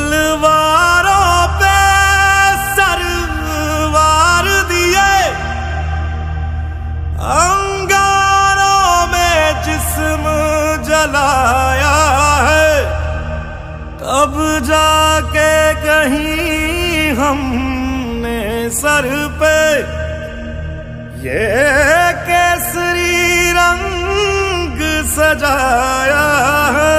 तलवारों पे सरवार दिए, अंगारों में जिस्म जलाया है, तब जाके कहीं हमने सर पे ये केसरी रंग सजाया है।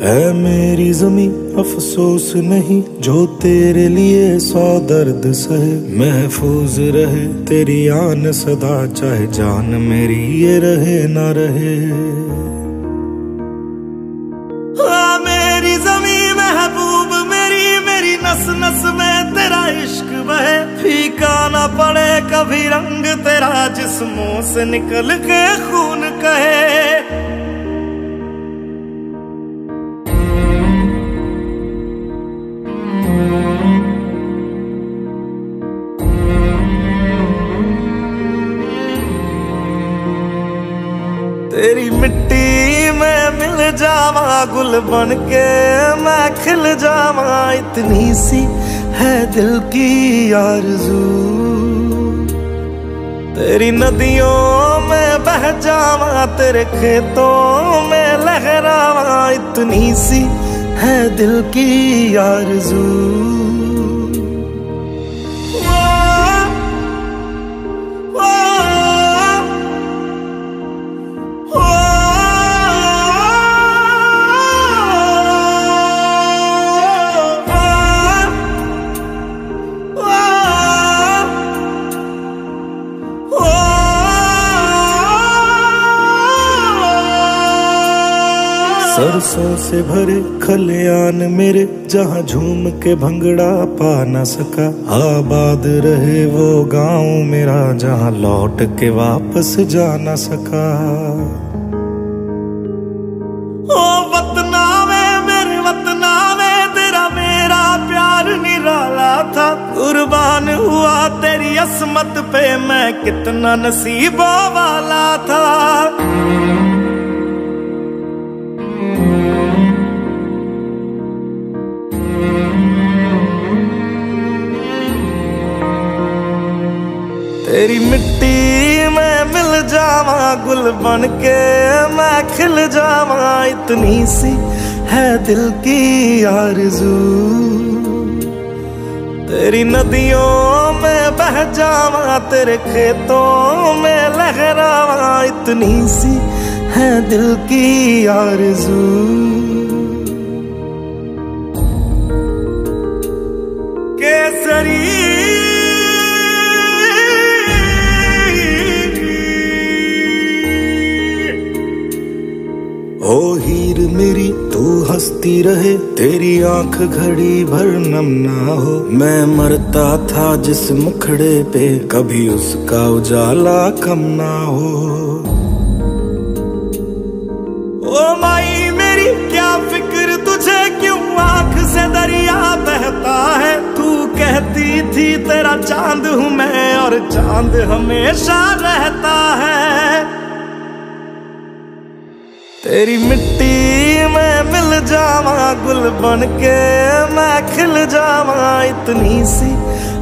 है मेरी ज़मीं अफसोस नहीं जो तेरे लिए 100 दर्द सहे, महफूज रहे तेरी आन सदा चाहे जान मेरी ये रहे ना रहे। हाँ मेरी ज़मीं महबूब मेरी, मेरी नस नस में तेरा इश्क बहे, फीका ना पड़े कभी रंग तेरा जिस्मों से निकल के खून कहे। तेरी मिट्टी में मिल जावा गुल बन के मैं खिल जावा, इतनी सी है दिल की आरज़ू। तेरी नदियों में बह जावा तेरे खेतों में लहरावा, इतनी सी है दिल की आरज़ू। सरसों से भरे खलियान मेरे जहाँ झूम के भंगड़ा पा न सका, आबाद रहे वो गांव मेरा जहाँ लौट के वापस जा न सका। ओ वतना में मेरे वतना में तेरा मेरा प्यार निराला था, कुर्बान हुआ तेरी असमत पे मैं कितना नसीबों वाला था। तेरी मिट्टी में मिल जावा गुल बन के मैं खिल जावा, इतनी सी है दिल की आरज़ू। तेरी नदियों में बह जावा तेरे खेतों में लहरावा, इतनी सी है दिल की आरज़ू। केसरी ओ हीर मेरी तू हंसती रहे, तेरी आंख घड़ी भर नम ना हो, मैं मरता था जिस मुखड़े पे कभी उसका उजाला कम ना हो। ओ माई मेरी क्या फिक्र तुझे क्यों आंख से दरिया बहता है, तू कहती थी तेरा चांद हूँ मैं और चांद हमेशा रहता है। तेरी मिट्टी में मिल जावा गुल बन के मैं खिल जावा, इतनी सी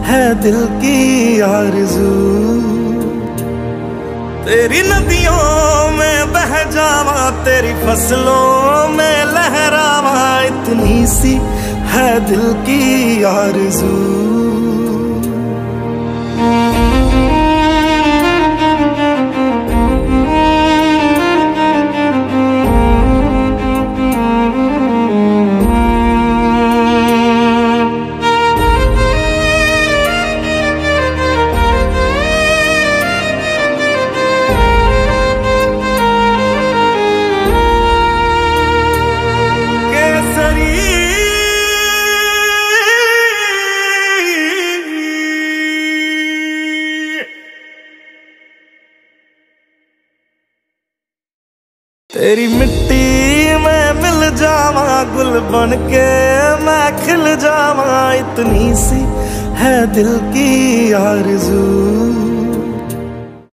है दिल की आरज़ू। तेरी नदियों में बह जावा तेरी फसलों में लहरावा, इतनी सी है दिल की आरज़ू। केसरी तेरी मिट्टी में मिल जावा, गुल बन के मैं खिल जावा, इतनी सी है दिल की आरज़ू।